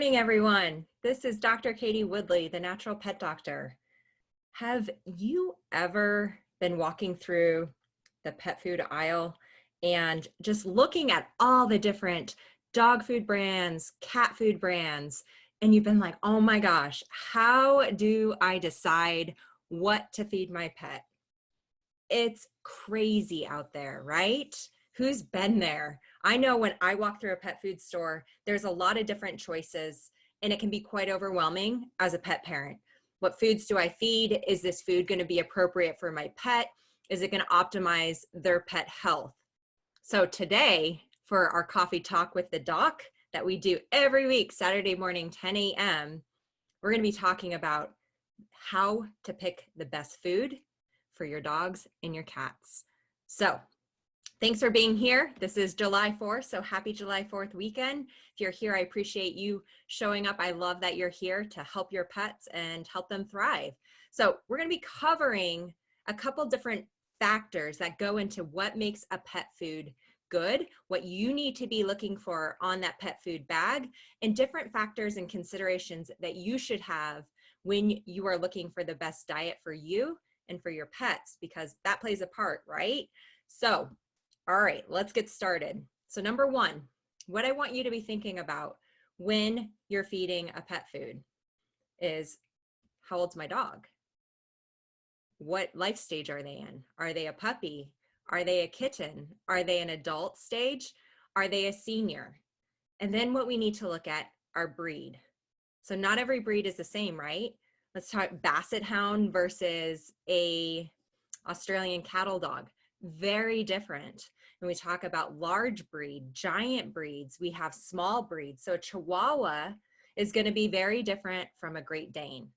morning, everyone. This is Dr. Katie Woodley, the natural pet doctor. Have you ever been walking through the pet food aisle and just looking at all the different dog food brands, cat food brands, and you've been like, oh my gosh, how do I decide what to feed my pet? It's crazy out there, right? Who's been there? I know when I walk through a pet food store, there's a lot of different choices and it can be quite overwhelming as a pet parent. What foods do I feed? Is this food going to be appropriate for my pet? Is it going to optimize their pet health? So today, for our coffee talk with the doc that we do every week, Saturday morning, 10 a.m., we're going to be talking about how to pick the best food for your dogs and your cats. So thanks for being here. This is July 4th, so happy July 4th weekend. If you're here, I appreciate you showing up. I love that you're here to help your pets and help them thrive. So we're going to be covering a couple different factors that go into what makes a pet food good, what you need to be looking for on that pet food bag, and different factors and considerations that you should have when you are looking for the best diet for you and for your pets, because that plays a part, right? So, all right, let's get started. So number one, what I want you to be thinking about when you're feeding a pet food is, how old's my dog? What life stage are they in? Are they a puppy? Are they a kitten? Are they an adult stage? Are they a senior? And then what we need to look at are breed. So not every breed is the same, right? Let's talk Basset Hound versus a Australian cattle dog. Very different. When we talk about large breed, giant breeds, we have small breeds. So a Chihuahua is going to be very different from a Great Dane.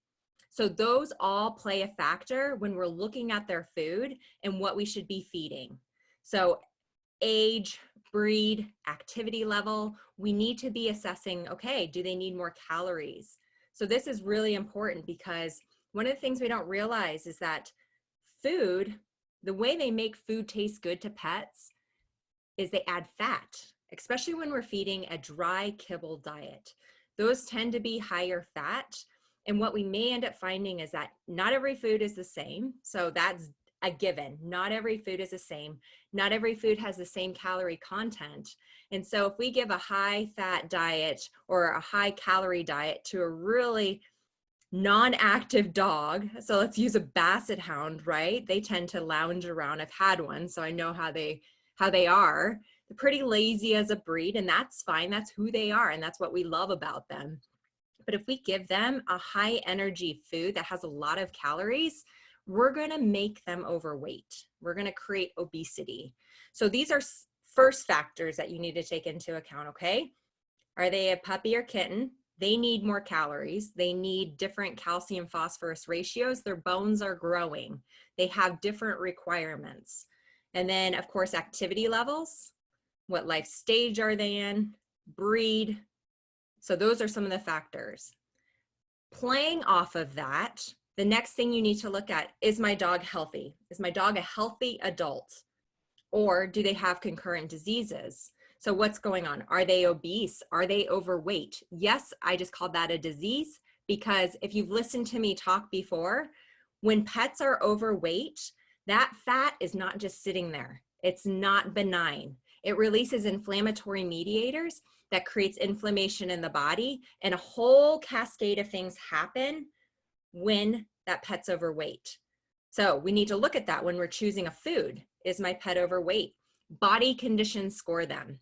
So those all play a factor when we're looking at their food and what we should be feeding. So age, breed, activity level, we need to be assessing, okay, do they need more calories? So this is really important because one of the things we don't realize is that food, the way they make food taste good to pets is they add fat, especially when we're feeding a dry kibble diet. Those tend to be higher fat. And what we may end up finding is that not every food is the same. So that's a given. Not every food is the same. Not every food has the same calorie content. And so if we give a high fat diet or a high calorie diet to a really non-active dog, so let's use a Basset Hound, right? They tend to lounge around. I've had one, so I know how they are. They're pretty lazy as a breed, and that's fine. That's who they are, and that's what we love about them. But if we give them a high energy food that has a lot of calories, we're going to make them overweight. We're going to create obesity. So these are first factors that you need to take into account, okay? Are they a puppy or kitten? They need more calories. They need different calcium phosphorus ratios. Their bones are growing. They have different requirements. And then, of course, activity levels. What life stage are they in? Breed. So those are some of the factors. Playing off of that, the next thing you need to look at, is my dog healthy? Is my dog a healthy adult? Or do they have concurrent diseases? So what's going on? Are they obese? Are they overweight? Yes, I just called that a disease because if you've listened to me talk before, when pets are overweight, that fat is not just sitting there. It's not benign. It releases inflammatory mediators that creates inflammation in the body, and a whole cascade of things happen when that pet's overweight. So we need to look at that when we're choosing a food. Is my pet overweight? Body conditions score them.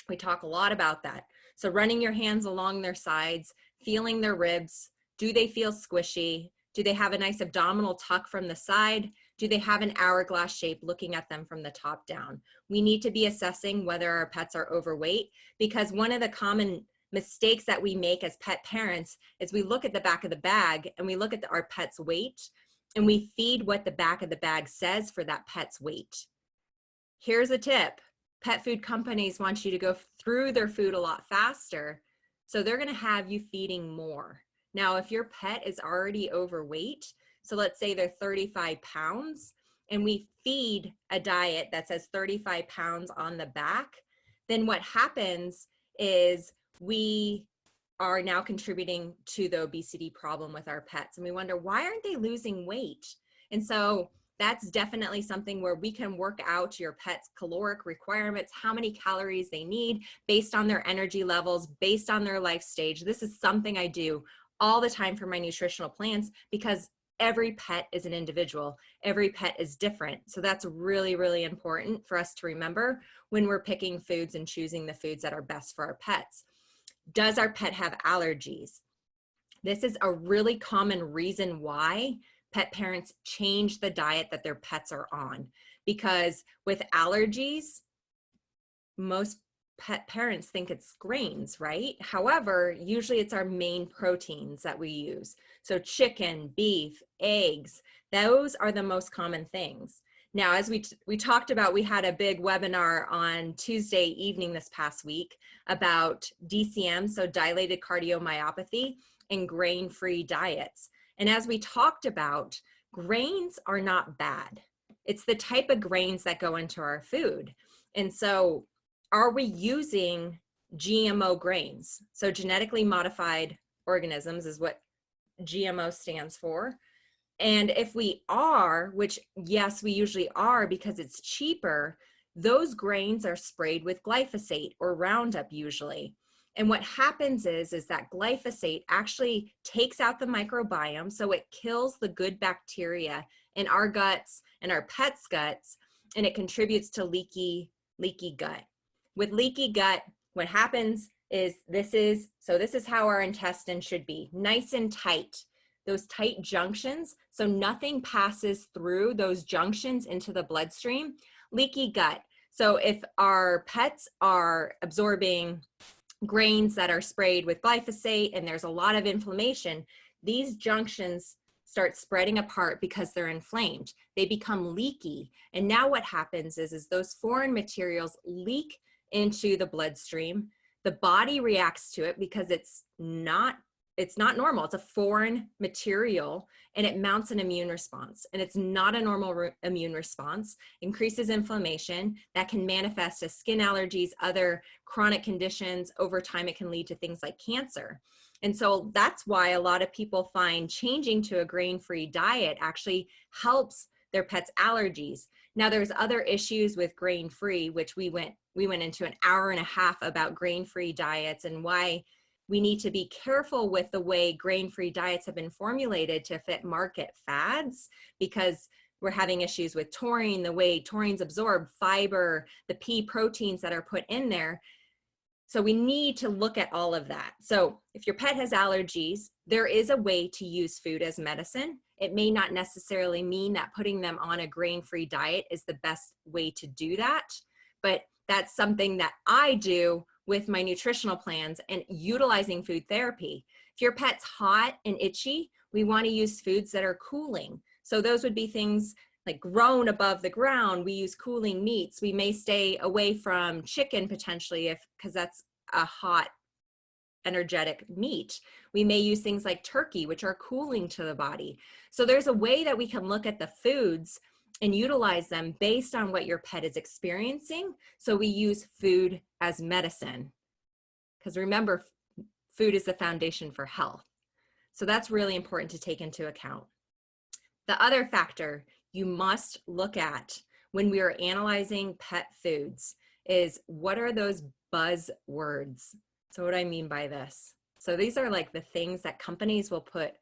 We talk a lot about that. So running your hands along their sides, feeling their ribs. Do they feel squishy? Do they have a nice abdominal tuck from the side? Do they have an hourglass shape looking at them from the top down? We need to be assessing whether our pets are overweight, because one of the common mistakes that we make as pet parents is we look at the back of the bag and we look at our pet's weight and we feed what the back of the bag says for that pet's weight. Here's a tip. Pet food companies want you to go through their food a lot faster, so they're going to have you feeding more. Now, if your pet is already overweight, so let's say they're 35 pounds, and we feed a diet that says 35 pounds on the back, then what happens is we are now contributing to the obesity problem with our pets. And we wonder, why aren't they losing weight? And so that's definitely something where we can work out your pet's caloric requirements, how many calories they need based on their energy levels, based on their life stage. This is something I do all the time for my nutritional plans because every pet is an individual. Every pet is different. So that's really, really important for us to remember when we're picking foods and choosing the foods that are best for our pets. Does our pet have allergies? This is a really common reason why pet parents change the diet that their pets are on, because with allergies, most pet parents think it's grains, right? However, usually it's our main proteins that we use. So chicken, beef, eggs, those are the most common things. Now, as we talked about, we had a big webinar on Tuesday evening this past week about DCM, so dilated cardiomyopathy, and grain-free diets. And as we talked about, grains are not bad. It's the type of grains that go into our food. And so are we using GMO grains? So genetically modified organisms is what GMO stands for. And if we are, which yes, we usually are because it's cheaper, those grains are sprayed with glyphosate or Roundup usually. And what happens is that glyphosate actually takes out the microbiome, so it kills the good bacteria in our guts and our pets' guts, and it contributes to leaky gut. With leaky gut, what happens is this is how our intestine should be, nice and tight. Those tight junctions, so nothing passes through those junctions into the bloodstream. Leaky gut. So if our pets are absorbing grains that are sprayed with glyphosate and there's a lot of inflammation, these junctions start spreading apart because they're inflamed. They become leaky. And now what happens is those foreign materials leak into the bloodstream. The body reacts to it because it's not normal. It's a foreign material and it mounts an immune response. And it's not a normal immune response, increases inflammation that can manifest as skin allergies, other chronic conditions. Over time, it can lead to things like cancer. And so that's why a lot of people find changing to a grain-free diet actually helps their pets' allergies. Now there's other issues with grain-free, which we went into an hour and a half about grain-free diets and why we need to be careful with the way grain-free diets have been formulated to fit market fads, because we're having issues with taurine, the way taurines absorb fiber, the pea proteins that are put in there. So we need to look at all of that. So if your pet has allergies, there is a way to use food as medicine. It may not necessarily mean that putting them on a grain-free diet is the best way to do that, but that's something that I do with my nutritional plans and utilizing food therapy. If your pet's hot and itchy, we want to use foods that are cooling. So those would be things like grown above the ground. We use cooling meats. We may stay away from chicken potentially because that's a hot, energetic meat. We may use things like turkey, which are cooling to the body. So there's a way that we can look at the foods and utilize them based on what your pet is experiencing. So we use food as medicine, because remember, food is the foundation for health. So that's really important to take into account. The other factor you must look at when we are analyzing pet foods is, what are those buzzwords? So what do I mean by this? So these are like the things that companies will put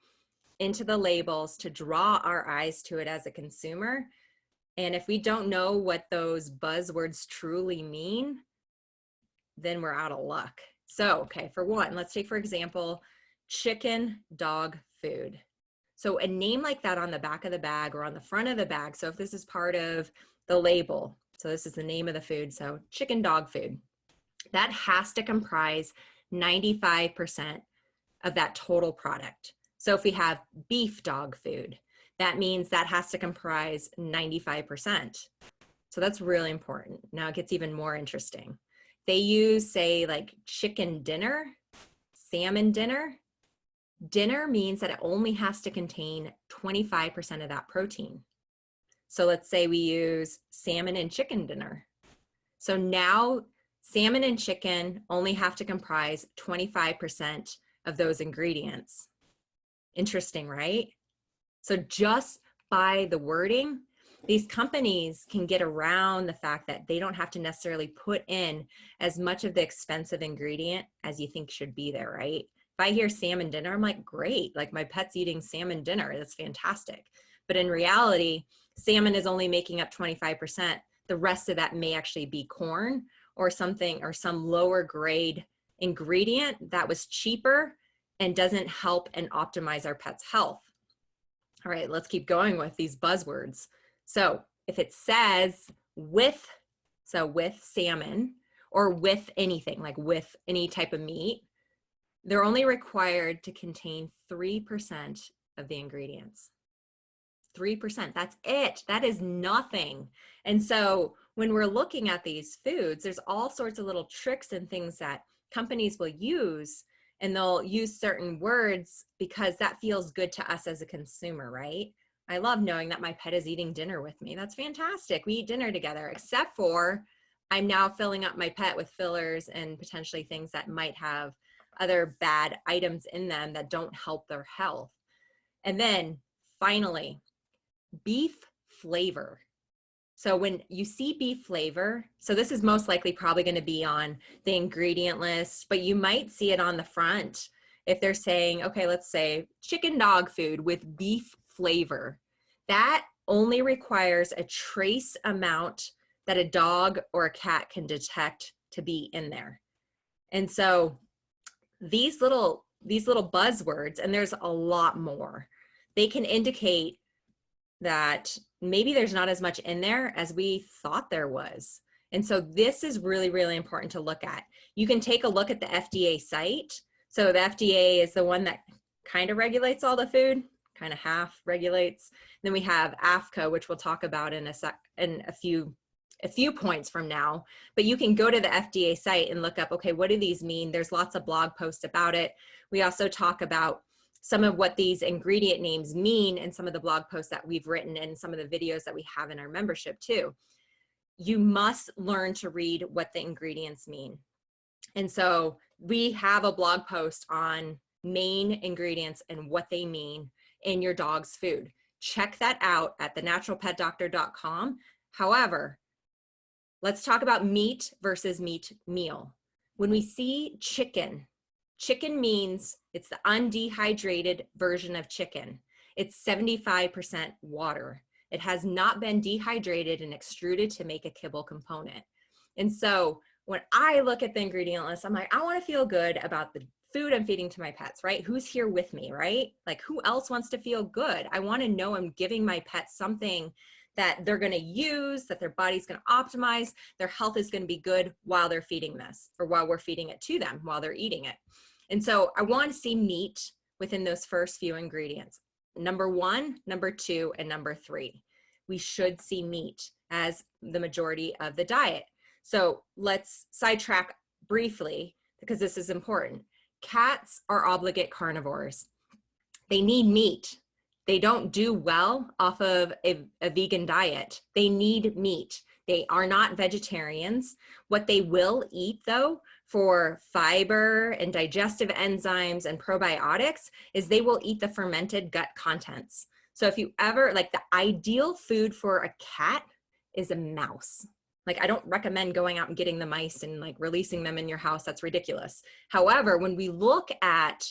into the labels to draw our eyes to it as a consumer. And if we don't know what those buzzwords truly mean, then we're out of luck. So, okay, for one, let's take, for example, chicken dog food. So a name like that on the back of the bag or on the front of the bag, so if this is part of the label, so this is the name of the food, so chicken dog food, that has to comprise 95% of that total product. So if we have beef dog food, that means that has to comprise 95%. So that's really important. Now it gets even more interesting. They use, say, like chicken dinner, salmon dinner. Dinner means that it only has to contain 25% of that protein. So let's say we use salmon and chicken dinner. So now salmon and chicken only have to comprise 25% of those ingredients. Interesting, right? So just by the wording, these companies can get around the fact that they don't have to necessarily put in as much of the expensive ingredient as you think should be there, right? If I hear salmon dinner, I'm like, great, like my pet's eating salmon dinner, that's fantastic. But in reality, salmon is only making up 25%. The rest of that may actually be corn or something, or some lower grade ingredient that was cheaper and doesn't help and optimize our pet's health. All right, let's keep going with these buzzwords. So if it says with, so with salmon or with anything, like with any type of meat, they're only required to contain 3% of the ingredients. 3%, that's it. That is nothing. And so when we're looking at these foods, there's all sorts of little tricks and things that companies will use, and they'll use certain words because that feels good to us as a consumer, right? I love knowing that my pet is eating dinner with me. That's fantastic. We eat dinner together, except for I'm now filling up my pet with fillers and potentially things that might have other bad items in them that don't help their health. And then finally, beef flavor. So when you see beef flavor, so this is most likely probably going to be on the ingredient list, but you might see it on the front if they're saying, okay, let's say chicken dog food with beef flavor. That only requires a trace amount that a dog or a cat can detect to be in there. And so these little buzzwords, and there's a lot more, they can indicate that maybe there's not as much in there as we thought there was. And so this is really, really important to look at. You can take a look at the FDA site. So the FDA is the one that kind of regulates all the food, kind of half regulates. Then we have AFCA, which we'll talk about in a few points from now. But you can go to the FDA site and look up, okay, what do these mean? There's lots of blog posts about it. We also talk about some of what these ingredient names mean in some of the blog posts that we've written and some of the videos that we have in our membership too. You must learn to read what the ingredients mean. And so we have a blog post on main ingredients and what they mean in your dog's food. Check that out at thenaturalpetdoctor.com. However, let's talk about meat versus meat meal. When we see chicken, chicken means it's the undehydrated version of chicken. It's 75% water. It has not been dehydrated and extruded to make a kibble component. And so when I look at the ingredient list, I'm like, I want to feel good about the food I'm feeding to my pets, right? Who's here with me, right? Like, who else wants to feel good? I want to know I'm giving my pet something that they're going to use, that their body's going to optimize, their health is going to be good while they're feeding this, or while we're feeding it to them, while they're eating it. And so I want to see meat within those first few ingredients. Number 1, number 2, and number 3. We should see meat as the majority of the diet. So let's sidetrack briefly because this is important. Cats are obligate carnivores. They need meat. They don't do well off of a vegan diet. They need meat. They are not vegetarians. What they will eat though, for fiber and digestive enzymes and probiotics, is they will eat the fermented gut contents. So if you ever, like, the ideal food for a cat is a mouse. Like, I don't recommend going out and getting the mice and like releasing them in your house. That's ridiculous. However, when we look at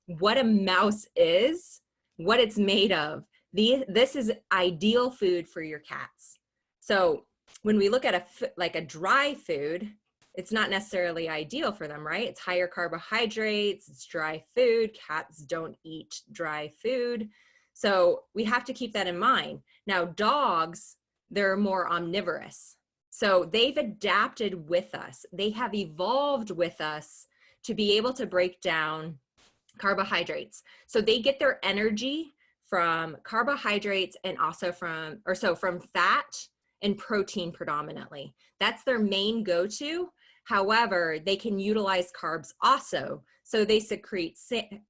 what a mouse is, what it's made of, this is ideal food for your cats. So when we look at a dry food, it's not necessarily ideal for them, right? It's higher carbohydrates, it's dry food. Cats don't eat dry food. So we have to keep that in mind. Now, dogs, they're more omnivorous. So they've adapted with us. They have evolved with us to be able to break down carbohydrates. So they get their energy from carbohydrates and also from fat and protein predominantly. That's their main go-to. However, they can utilize carbs also. So they secrete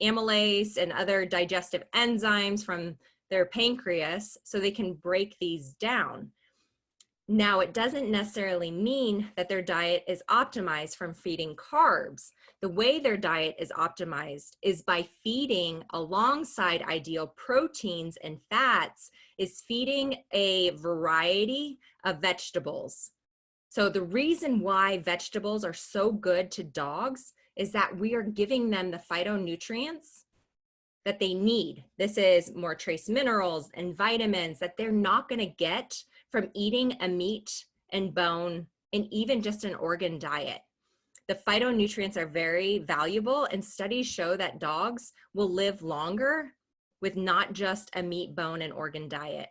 amylase and other digestive enzymes from their pancreas so they can break these down. Now, it doesn't necessarily mean that their diet is optimized from feeding carbs. The way their diet is optimized is by feeding alongside ideal proteins and fats, is feeding a variety of vegetables. So the reason why vegetables are so good to dogs is that we are giving them the phytonutrients that they need. This is more trace minerals and vitamins that they're not going to get from eating a meat and bone and even just an organ diet. The phytonutrients are very valuable, and studies show that dogs will live longer with not just a meat, bone, and organ diet.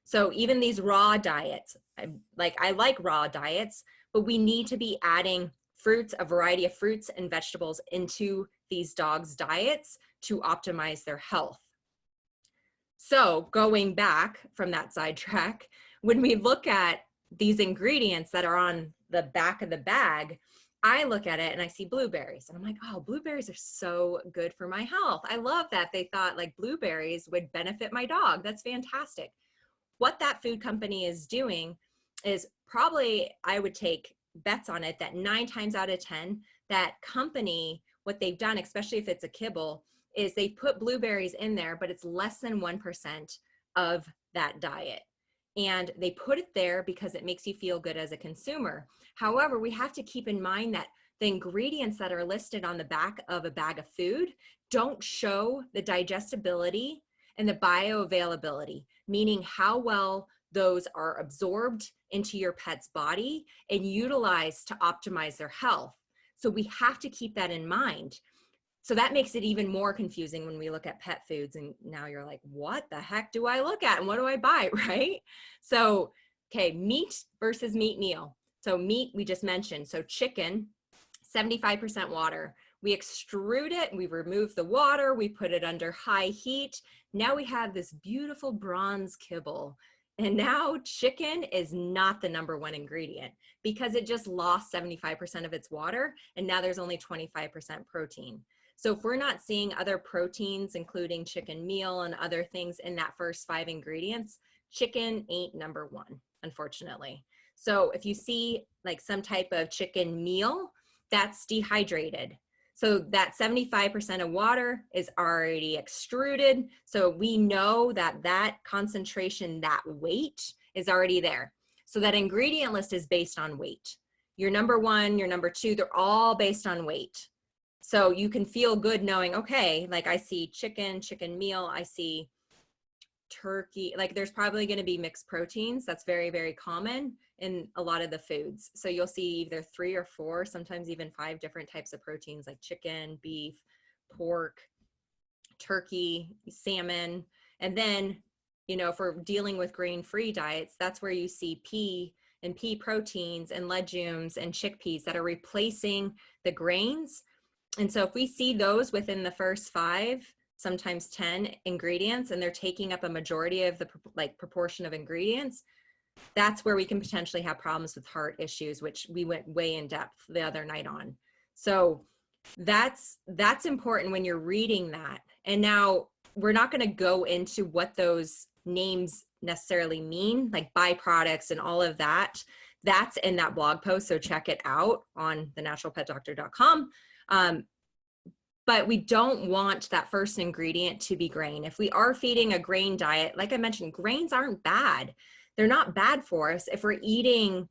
So even these raw diets, I like raw diets, but we need to be adding fruits, a variety of fruits and vegetables into these dogs' diets to optimize their health. So going back from that sidetrack, when we look at these ingredients that are on the back of the bag, I look at it and I see blueberries and I'm like, oh, blueberries are so good for my health. I love that they thought like blueberries would benefit my dog. That's fantastic. What that food company is doing is probably, I would take bets on it that 9 times out of 10, that company, what they've done, especially if it's a kibble, is they put blueberries in there, but it's less than 1% of that diet. And they put it there because it makes you feel good as a consumer. However, we have to keep in mind that the ingredients that are listed on the back of a bag of food don't show the digestibility and the bioavailability, meaning how well those are absorbed into your pet's body and utilized to optimize their health. So we have to keep that in mind. So that makes it even more confusing when we look at pet foods, and now you're like, what the heck do I look at and what do I buy, right? So, okay, meat versus meat meal. So meat, we just mentioned. So chicken, 75% water. We extrude it, we remove the water, we put it under high heat. Now we have this beautiful bronze kibble. And now chicken is not the #1 ingredient because it just lost 75% of its water, and now there's only 25% protein. So if we're not seeing other proteins, including chicken meal and other things in that first 5 ingredients, chicken ain't #1, unfortunately. So if you see like some type of chicken meal, that's dehydrated. So that 75% of water is already extruded. So we know that that concentration, that weight is already there. So that ingredient list is based on weight. Your #1, your #2, they're all based on weight. So you can feel good knowing, okay, like I see chicken, chicken meal, I see turkey, like there's probably going to be mixed proteins. That's very, very common in a lot of the foods. So you'll see either 3 or 4, sometimes even 5 different types of proteins like chicken, beef, pork, turkey, salmon. And then, you know, if we're dealing with grain-free diets, that's where you see pea and pea proteins and legumes and chickpeas that are replacing the grains. And so if we see those within the first 5, sometimes 10 ingredients, and they're taking up a majority of the proportion of ingredients, that's where we can potentially have problems with heart issues, which we went way in depth the other night on. So that's important when you're reading that. And now we're not going to go into what those names necessarily mean, like byproducts and all of that. That's in that blog post, so check it out on thenaturalpetdoctor.com. But we don't want that first ingredient to be grain. If we are feeding a grain diet, like I mentioned, grains aren't bad. They're not bad for us. If we're eating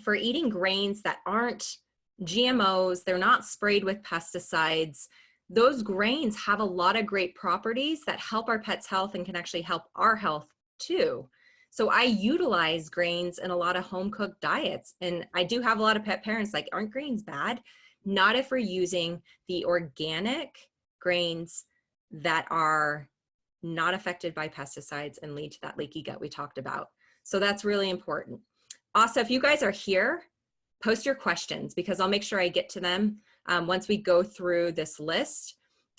grains that aren't GMOs, they're not sprayed with pesticides, those grains have a lot of great properties that help our pet's health and can actually help our health too. So I utilize grains in a lot of home cooked diets. And I do have a lot of pet parents like, aren't grains bad? Not if we're using the organic grains that are not affected by pesticides and lead to that leaky gut we talked about. So that's really important. Also, if you guys are here, post your questions because I'll make sure I get to them once we go through this list.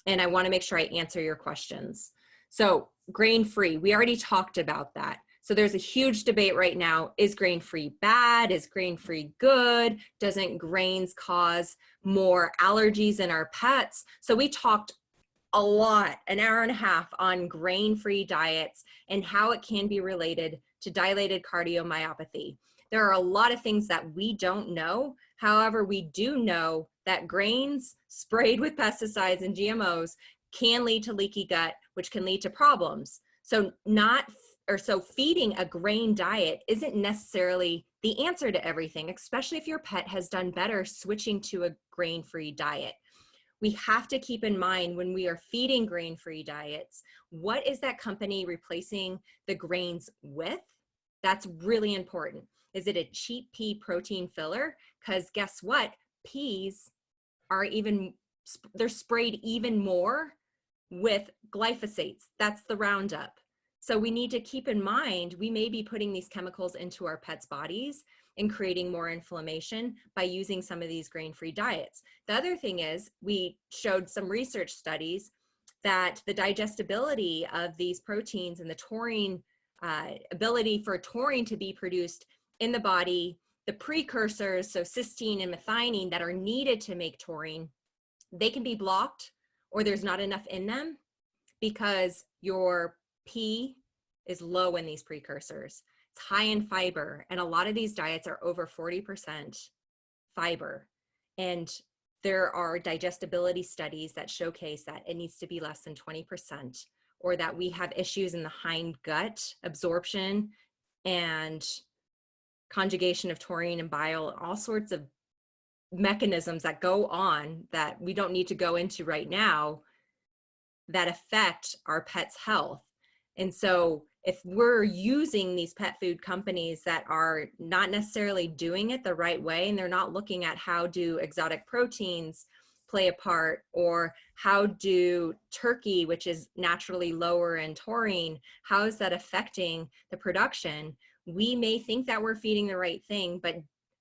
And I want to make sure I answer your questions. So grain-free, we already talked about that. So there's a huge debate right now. Is grain-free bad? Is grain-free good? Doesn't grains cause more allergies in our pets? So we talked a lot, an hour and a half on grain-free diets and how it can be related to dilated cardiomyopathy. There are a lot of things that we don't know. However, we do know that grains sprayed with pesticides and GMOs can lead to leaky gut, which can lead to problems. So feeding a grain diet isn't necessarily the answer to everything, especially if your pet has done better switching to a grain-free diet. We have to keep in mind when we are feeding grain-free diets, what is that company replacing the grains with? That's really important. Is it a cheap pea protein filler? Because guess what? Peas are they're sprayed even more with glyphosates. That's the Roundup. So we need to keep in mind, we may be putting these chemicals into our pets' bodies and creating more inflammation by using some of these grain-free diets. The other thing is, we showed some research studies that the digestibility of these proteins and the taurine, ability for taurine to be produced in the body, the precursors, so cysteine and methionine that are needed to make taurine, they can be blocked or there's not enough in them because your pea is low in these precursors. It's high in fiber, and a lot of these diets are over 40% fiber. And there are digestibility studies that showcase that it needs to be less than 20%, or that we have issues in the hind gut absorption and conjugation of taurine and bile, all sorts of mechanisms that go on that we don't need to go into right now that affect our pet's health. And so if we're using these pet food companies that are not necessarily doing it the right way, and they're not looking at how do exotic proteins play a part, or how do turkey, which is naturally lower in taurine, how is that affecting the production? We may think that we're feeding the right thing, but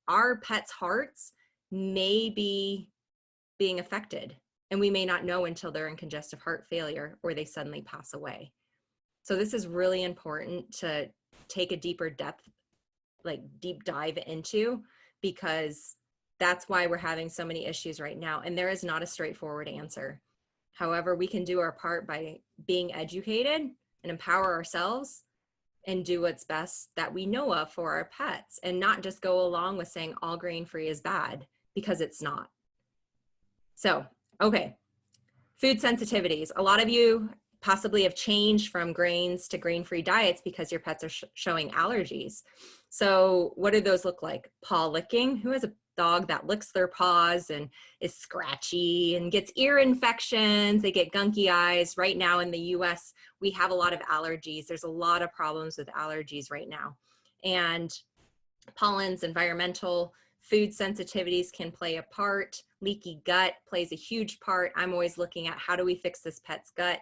our pets' hearts may be being affected, and we may not know until they're in congestive heart failure or they suddenly pass away. So this is really important to take a deep dive into, because that's why we're having so many issues right now. And there is not a straightforward answer. However, we can do our part by being educated and empower ourselves and do what's best that we know of for our pets, and not just go along with saying all grain-free is bad, because it's not. So, okay, food sensitivities. A lot of you possibly have changed from grains to grain-free diets because your pets are showing allergies. So what do those look like? Paw licking. Who has a dog that licks their paws and is scratchy and gets ear infections? They get gunky eyes. Right now in the US, we have a lot of allergies. There's a lot of problems with allergies right now. And pollens, environmental, food sensitivities can play a part. Leaky gut plays a huge part. I'm always looking at how do we fix this pet's gut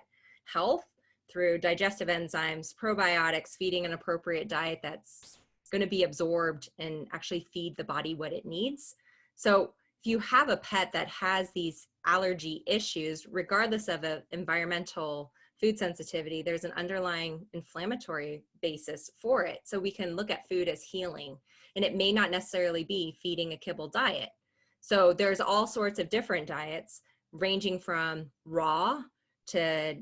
health through digestive enzymes, probiotics, feeding an appropriate diet that's going to be absorbed and actually feed the body what it needs. So if you have a pet that has these allergy issues, regardless of an environmental food sensitivity, there's an underlying inflammatory basis for it. So we can look at food as healing, and it may not necessarily be feeding a kibble diet. So there's all sorts of different diets, ranging from raw to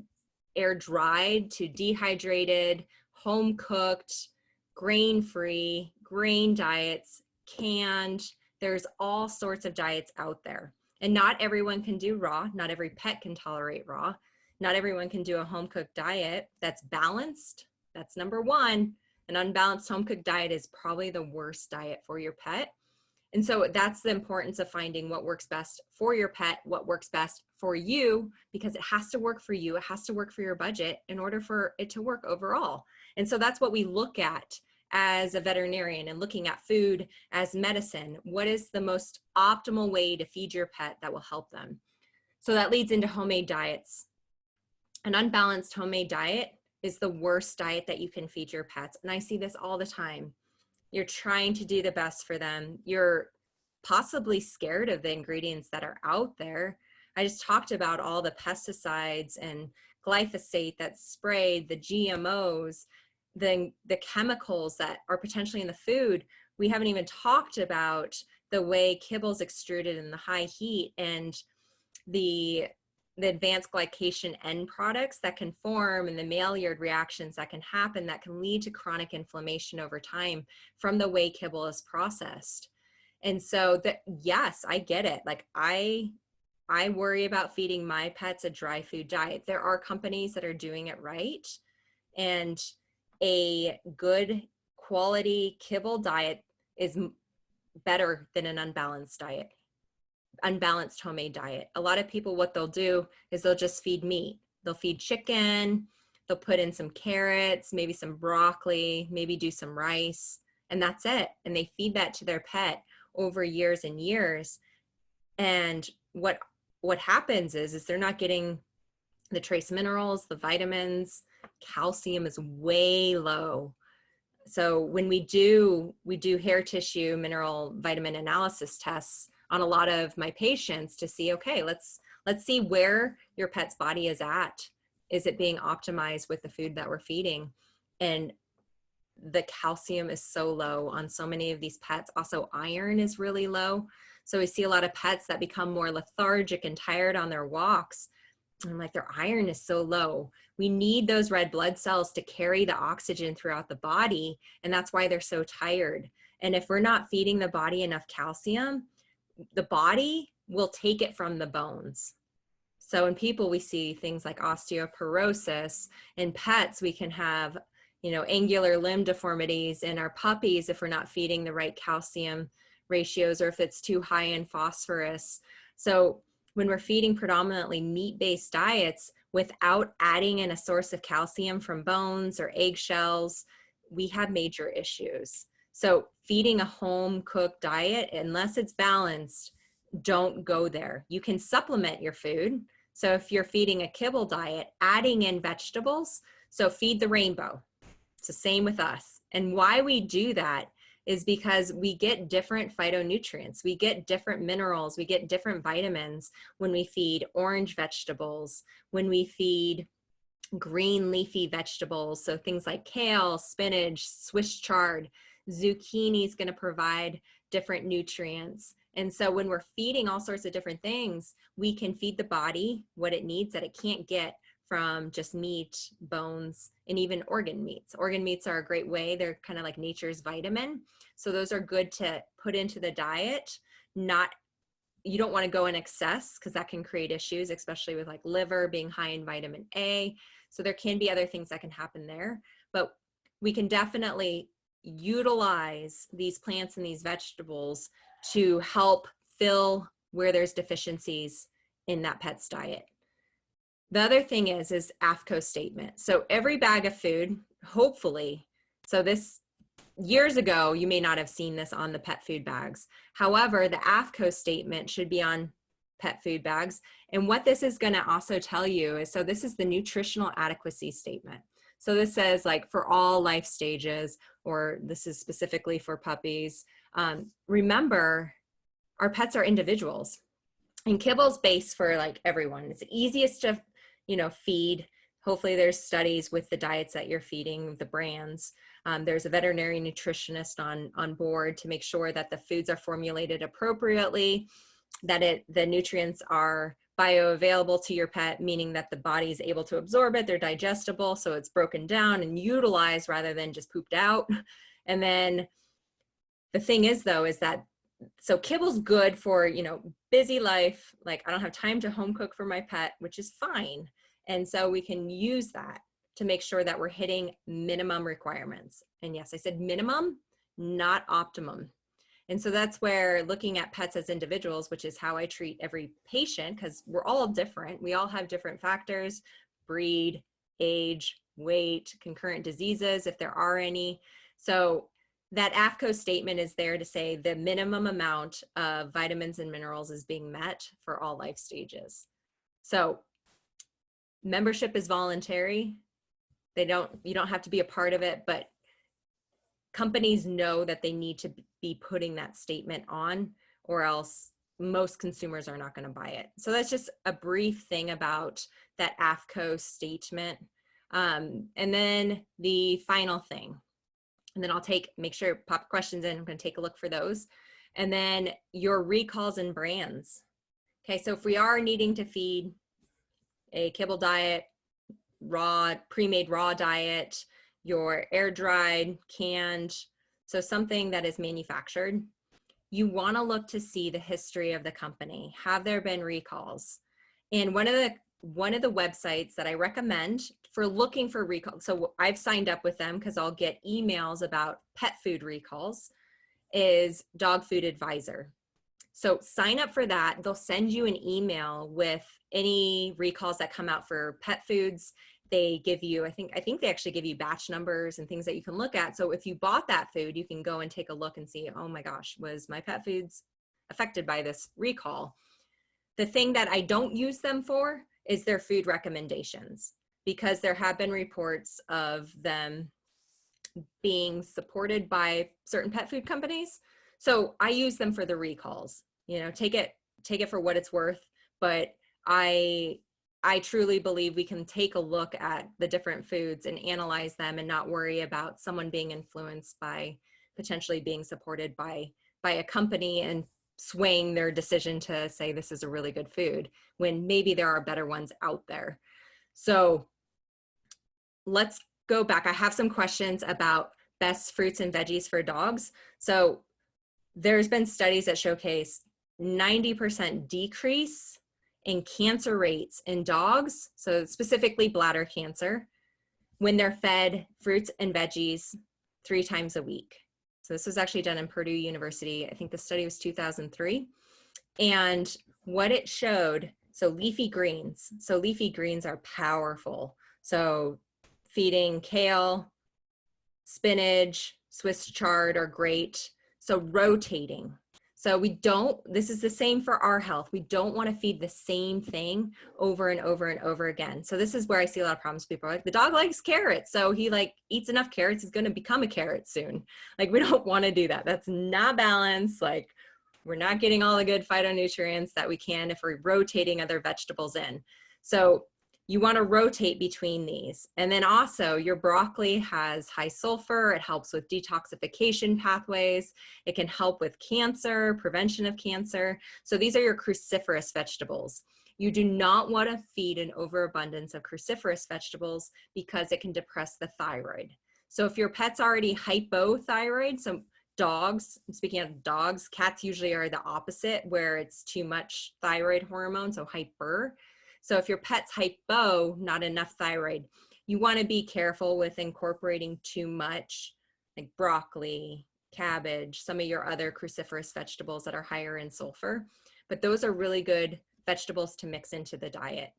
air dried to dehydrated, home cooked, grain-free, grain diets, canned. There's all sorts of diets out there. And not everyone can do raw. Not every pet can tolerate raw. Not everyone can do a home cooked diet that's balanced. That's number one. An unbalanced home cooked diet is probably the worst diet for your pet. And so that's the importance of finding what works best for your pet, what works best for you, because it has to work for you. It has to work for your budget in order for it to work overall. And so that's what we look at as a veterinarian, and looking at food as medicine. What is the most optimal way to feed your pet that will help them? So that leads into homemade diets. An unbalanced homemade diet is the worst diet that you can feed your pets. And I see this all the time. You're trying to do the best for them. You're possibly scared of the ingredients that are out there. I just talked about all the pesticides and glyphosate that's sprayed, the GMOs, the chemicals that are potentially in the food. We haven't even talked about the way kibble's extruded in the high heat, and the the advanced glycation end products that can form and the Maillard reactions that can happen that can lead to chronic inflammation over time from the way kibble is processed. And so that, yes, I get it. Like I worry about feeding my pets a dry food diet. There are companies that are doing it right, and a good quality kibble diet is better than an unbalanced diet, unbalanced homemade diet. A lot of people, what they'll do is they'll just feed meat. They'll feed chicken, they'll put in some carrots, maybe some broccoli, maybe do some rice, and that's it. And they feed that to their pet over years and years. And what happens is they're not getting the trace minerals, the vitamins, calcium is way low. So when we do hair tissue mineral vitamin analysis tests on a lot of my patients to see, okay, let's see where your pet's body is at. Is it being optimized with the food that we're feeding? And the calcium is so low on so many of these pets. Also, iron is really low. So we see a lot of pets that become more lethargic and tired on their walks. And like their iron is so low. We need those red blood cells to carry the oxygen throughout the body. And that's why they're so tired. And if we're not feeding the body enough calcium, the body will take it from the bones. So in people, we see things like osteoporosis. In pets, we can have, angular limb deformities. In our puppies, if we're not feeding the right calcium ratios, or if it's too high in phosphorus. So when we're feeding predominantly meat-based diets without adding in a source of calcium from bones or eggshells, we have major issues. So feeding a home-cooked diet, unless it's balanced, don't go there. You can supplement your food. So if you're feeding a kibble diet, adding in vegetables, so feed the rainbow. It's the same with us. And why we do that is because we get different phytonutrients, we get different minerals, we get different vitamins when we feed orange vegetables, when we feed green leafy vegetables. So things like kale, spinach, Swiss chard, zucchini is going to provide different nutrients. And so when we're feeding all sorts of different things, we can feed the body what it needs that it can't get from just meat, bones, and even organ meats. Organ meats are a great way. They're kind of like nature's vitamin. So those are good to put into the diet. You don't want to go in excess because that can create issues, especially with like liver being high in vitamin A. So there can be other things that can happen there, but we can definitely utilize these plants and these vegetables to help fill where there's deficiencies in that pet's diet. The other thing is AAFCO statement. So every bag of food, hopefully, so this years ago, you may not have seen this on the pet food bags. However, the AAFCO statement should be on pet food bags. And what this is going to also tell you is, so this is the nutritional adequacy statement. So this says like for all life stages, or this is specifically for puppies. Remember, our pets are individuals. And kibble's base for like everyone. It's the easiest to, feed. Hopefully there's studies with the diets that you're feeding, the brands. There's a veterinary nutritionist on board to make sure that the foods are formulated appropriately, that the nutrients are bioavailable to your pet, meaning that the body is able to absorb it, they're digestible, so it's broken down and utilized rather than just pooped out. And then the thing is though, is that so kibble's good for, busy life. Like I don't have time to home cook for my pet, which is fine. And so we can use that to make sure that we're hitting minimum requirements. And yes, I said minimum, not optimum. And so that's where looking at pets as individuals, which is how I treat every patient, because we're all different. We all have different factors, breed, age, weight, concurrent diseases, if there are any. So that AAFCO statement is there to say the minimum amount of vitamins and minerals is being met for all life stages. So membership is voluntary. You don't have to be a part of it, but companies know that they need to be putting that statement on, or else most consumers are not going to buy it. So that's just a brief thing about that AAFCO statement. And then the final thing, and then I'll make sure pop questions in. I'm going to take a look for those. And then your recalls and brands. Okay, so if we are needing to feed a kibble diet, raw, pre-made raw diet, your air dried, canned, so something that is manufactured. You want to look to see the history of the company. Have there been recalls? And one of the websites that I recommend for looking for recalls, so I've signed up with them because I'll get emails about pet food recalls, is Dog Food Advisor. So sign up for that. They'll send you an email with any recalls that come out for pet foods. They give you, I think they actually give you batch numbers and things that you can look at. So if you bought that food, you can go and take a look and see, oh my gosh, was my pet foods affected by this recall? The thing that I don't use them for is their food recommendations, because there have been reports of them being supported by certain pet food companies. So I use them for the recalls, you know, take it for what it's worth. But I truly believe we can take a look at the different foods and analyze them and not worry about someone being influenced by potentially being supported by a company and swaying their decision to say this is a really good food when maybe there are better ones out there. So let's go back. I have some questions about best fruits and veggies for dogs. So there's been studies that showcase 90% decrease in cancer rates in dogs, so specifically bladder cancer, when they're fed fruits and veggies 3 times a week. So this was actually done in Purdue University. I think the study was 2003. And what it showed, so leafy greens. So leafy greens are powerful. So feeding kale, spinach, Swiss chard are great. So rotating. So this is the same for our health. We don't want to feed the same thing over and over and over again. So this is where I see a lot of problems. People are like, the dog likes carrots, so he eats enough carrots, he's going to become a carrot soon. Like, we don't want to do that. That's not balanced. Like, we're not getting all the good phytonutrients that we can if we're rotating other vegetables in. So you want to rotate between these. And then also your broccoli has high sulfur. It helps with detoxification pathways. It can help with cancer, prevention of cancer. So these are your cruciferous vegetables. You do not want to feed an overabundance of cruciferous vegetables because it can depress the thyroid. So if your pet's already hypothyroid, so dogs, speaking of dogs, cats usually are the opposite, where it's too much thyroid hormone, so hyper. So if your pet's hypo, not enough thyroid, you want to be careful with incorporating too much, like broccoli, cabbage, some of your other cruciferous vegetables that are higher in sulfur. But those are really good vegetables to mix into the diet.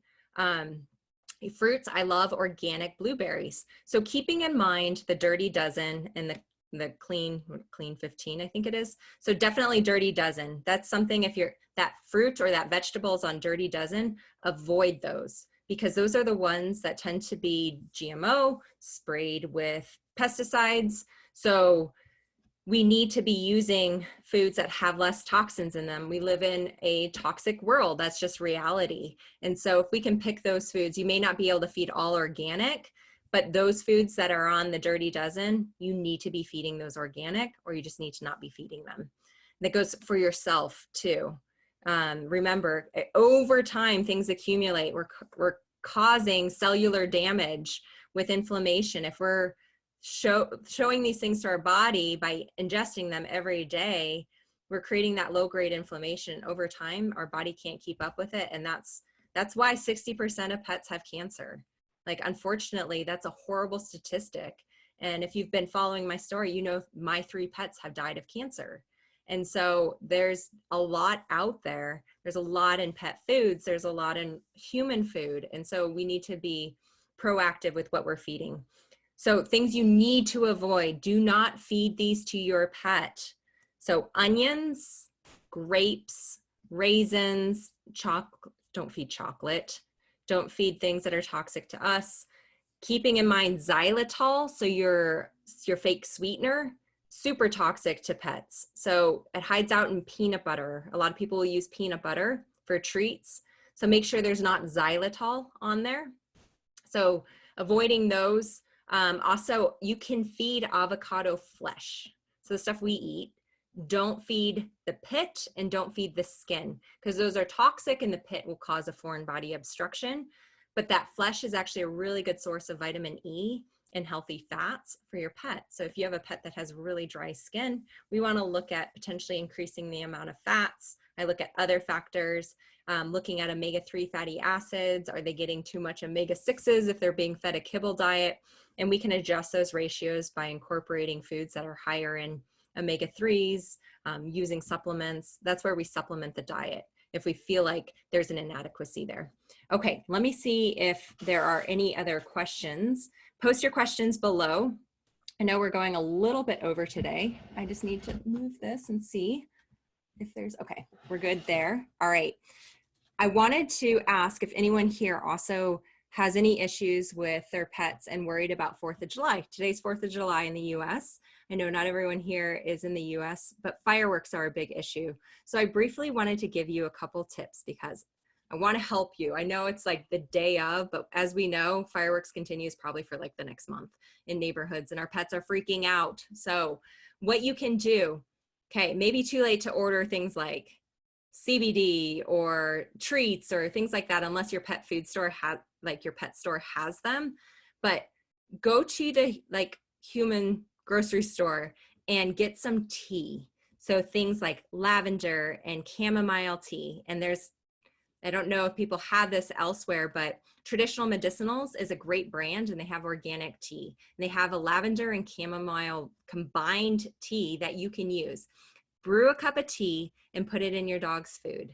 Fruits, I love organic blueberries. So keeping in mind the Dirty Dozen and the clean 15, I think it is. So definitely Dirty Dozen. That's something, if that fruit or that vegetable is on Dirty Dozen, avoid those, because those are the ones that tend to be GMO, sprayed with pesticides. So we need to be using foods that have less toxins in them. We live in a toxic world. That's just reality. And so if we can pick those foods, you may not be able to feed all organic, but those foods that are on the Dirty Dozen, you need to be feeding those organic, or you just need to not be feeding them. And that goes for yourself too. Remember, over time, things accumulate. We're causing cellular damage with inflammation. If we're showing these things to our body by ingesting them every day, we're creating that low-grade inflammation. Over time, our body can't keep up with it, and that's why 60% of pets have cancer. Like, unfortunately, that's a horrible statistic. And if you've been following my story, you know my 3 pets have died of cancer. And so there's a lot out there. There's a lot in pet foods. There's a lot in human food. And so we need to be proactive with what we're feeding. So things you need to avoid: do not feed these to your pet. So onions, grapes, raisins, don't feed chocolate. Don't feed things that are toxic to us. Keeping in mind xylitol, so your fake sweetener, super toxic to pets. So it hides out in peanut butter. A lot of people will use peanut butter for treats. So make sure there's not xylitol on there. So avoiding those. Also, you can feed avocado flesh. So the stuff we eat. Don't feed the pit and don't feed the skin, because those are toxic, and the pit will cause a foreign body obstruction. but that flesh is actually a really good source of vitamin E and healthy fats for your pet. So if you have a pet that has really dry skin, we want to look at potentially increasing the amount of fats. I look at other factors, looking at omega-3 fatty acids. Are they getting too much omega-6s if they're being fed a kibble diet? And we can adjust those ratios by incorporating foods that are higher in omega-3s, using supplements. That's where we supplement the diet if we feel like there's an inadequacy there. Okay, let me see if there are any other questions. Post your questions below. I know we're going a little bit over today. I just need to move this and see if there's, okay, we're good there. All right. I wanted to ask if anyone here also has any issues with their pets and worried about 4th of July. Today's 4th of July in the US. I know not everyone here is in the US, but fireworks are a big issue. So I briefly wanted to give you a couple tips because I want to help you. I know it's like the day of, but as we know, fireworks continues probably for like the next month in neighborhoods and our pets are freaking out. So what you can do, okay, maybe too late to order things like CBD or treats or things like that, unless your pet food store has, like your pet store has them, but go to the like human grocery store and get some tea. So things like lavender and chamomile tea. And there's, I don't know if people have this elsewhere, but Traditional Medicinals is a great brand and they have organic tea. And they have a lavender and chamomile combined tea that you can use. Brew a cup of tea and put it in your dog's food.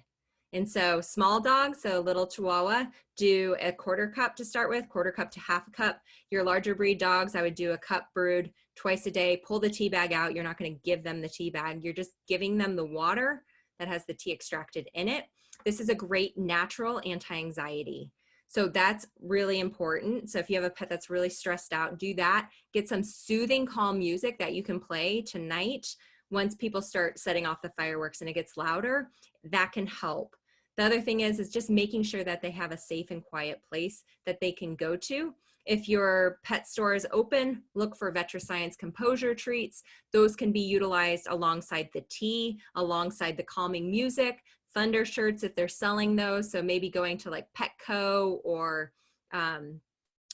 And so small dogs, so little Chihuahua, do a 1/4 cup to start with, 1/4 cup to 1/2 cup. Your larger breed dogs, I would do a cup brewed twice a day. Pull the tea bag out. You're not going to give them the tea bag. You're just giving them the water that has the tea extracted in it. This is a great natural anti-anxiety. So that's really important. So if you have a pet that's really stressed out, do that. Get some soothing, calm music that you can play tonight. Once people start setting off the fireworks and it gets louder, that can help. The other thing is just making sure that they have a safe and quiet place that they can go to. If your pet store is open, look for VetriScience composure treats. Those can be utilized alongside the tea, alongside the calming music, thunder shirts if they're selling those. So maybe going to like Petco or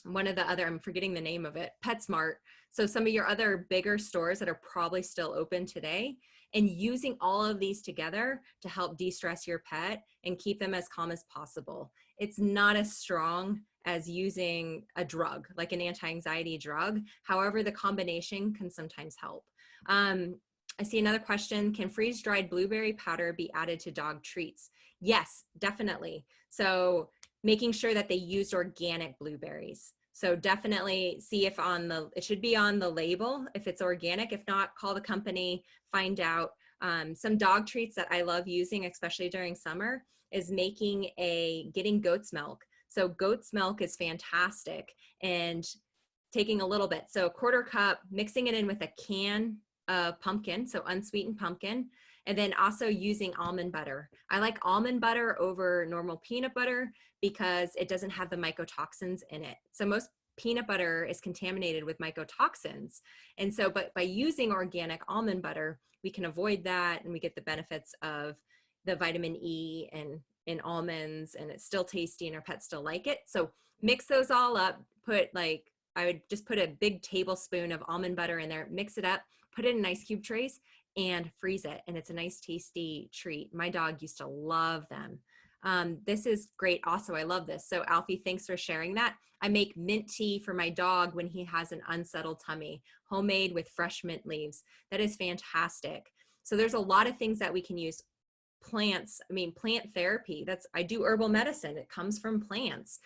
one of the other, I'm forgetting the name of it, PetSmart. So some of your other bigger stores that are probably still open today, and using all of these together to help de-stress your pet and keep them as calm as possible. It's not as strong as using a drug, like an anti-anxiety drug. However, the combination can sometimes help. I see another question. Can freeze-dried blueberry powder be added to dog treats? Yes, definitely. So making sure that they used organic blueberries. So definitely see if it should be on the label if it's organic. If not, call the company, find out. Some dog treats that I love using, especially during summer, is getting goat's milk. So goat's milk is fantastic, and taking a little bit. So 1/4 cup, mixing it in with a can of pumpkin, so unsweetened pumpkin, and then also using almond butter. I like almond butter over normal peanut butter because it doesn't have the mycotoxins in it. So most peanut butter is contaminated with mycotoxins. And so, but by using organic almond butter, we can avoid that and we get the benefits of the vitamin E and in almonds, and it's still tasty and our pets still like it. So mix those all up, I would just put a big tablespoon of almond butter in there, mix it up, put it in ice cube trays and freeze it. And it's a nice, tasty treat. My dog used to love them. This is great. Also, I love this. So Alfie, thanks for sharing that. I make mint tea for my dog when he has an unsettled tummy, homemade with fresh mint leaves. That is fantastic. So there's a lot of things that we can use. Plants, plant therapy. I do herbal medicine. It comes from plants.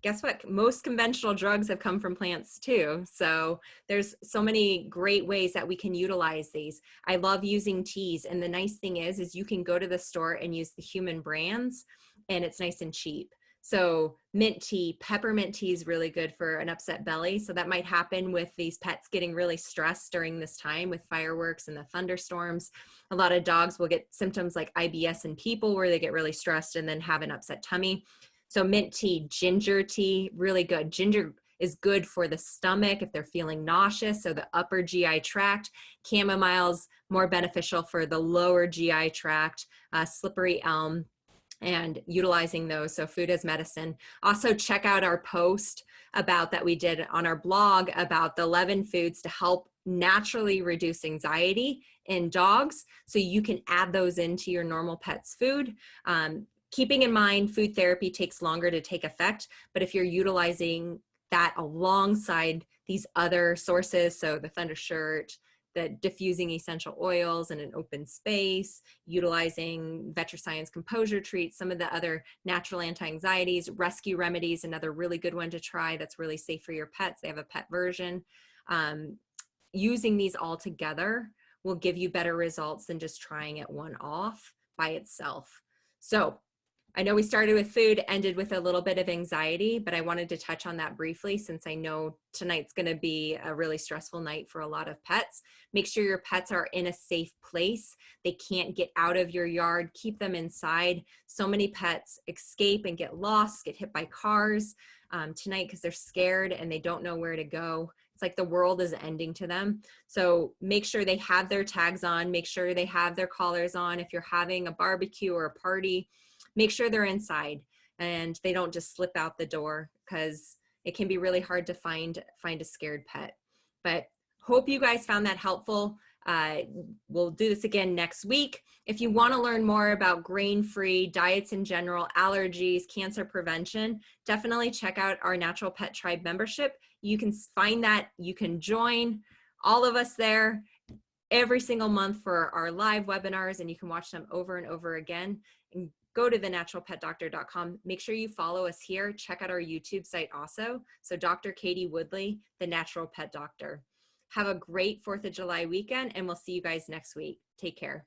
Guess what? Most conventional drugs have come from plants too. So there's so many great ways that we can utilize these. I love using teas. And the nice thing is you can go to the store and use the human brands and it's nice and cheap. So mint tea, peppermint tea is really good for an upset belly. So that might happen with these pets getting really stressed during this time with fireworks and the thunderstorms. A lot of dogs will get symptoms like IBS in people where they get really stressed and then have an upset tummy. So mint tea, ginger tea, really good. Ginger is good for the stomach if they're feeling nauseous, so the upper GI tract. Chamomile's more beneficial for the lower GI tract. Slippery elm and utilizing those. So food as medicine. Also check out our post about that we did on our blog about the 11 foods to help naturally reduce anxiety in dogs. So you can add those into your normal pet's food. Keeping in mind food therapy takes longer to take effect, but if you're utilizing that alongside these other sources, so the Thunder Shirt, the diffusing essential oils in an open space, utilizing VetriScience composure treats, some of the other natural anti-anxieties, rescue remedies, another really good one to try that's really safe for your pets. They have a pet version. Using these all together will give you better results than just trying it one off by itself. So I know we started with food, ended with a little bit of anxiety, but I wanted to touch on that briefly since I know tonight's going to be a really stressful night for a lot of pets. Make sure your pets are in a safe place. They can't get out of your yard. Keep them inside. So many pets escape and get lost, get hit by cars tonight because they're scared and they don't know where to go. It's like the world is ending to them. So make sure they have their tags on. Make sure they have their collars on. If you're having a barbecue or a party, make sure they're inside and they don't just slip out the door because it can be really hard to find a scared pet. But hope you guys found that helpful. We'll do this again next week. If you want to learn more about grain-free diets in general, allergies, cancer prevention, definitely check out our Natural Pet Tribe membership. You can find that, you can join all of us there every single month for our live webinars, and you can watch them over and over again. And go to thenaturalpetdoctor.com. Make sure you follow us here. Check out our YouTube site also. So Dr. Katie Woodley, the Natural Pet Doctor. Have a great 4th of July weekend, and we'll see you guys next week. Take care.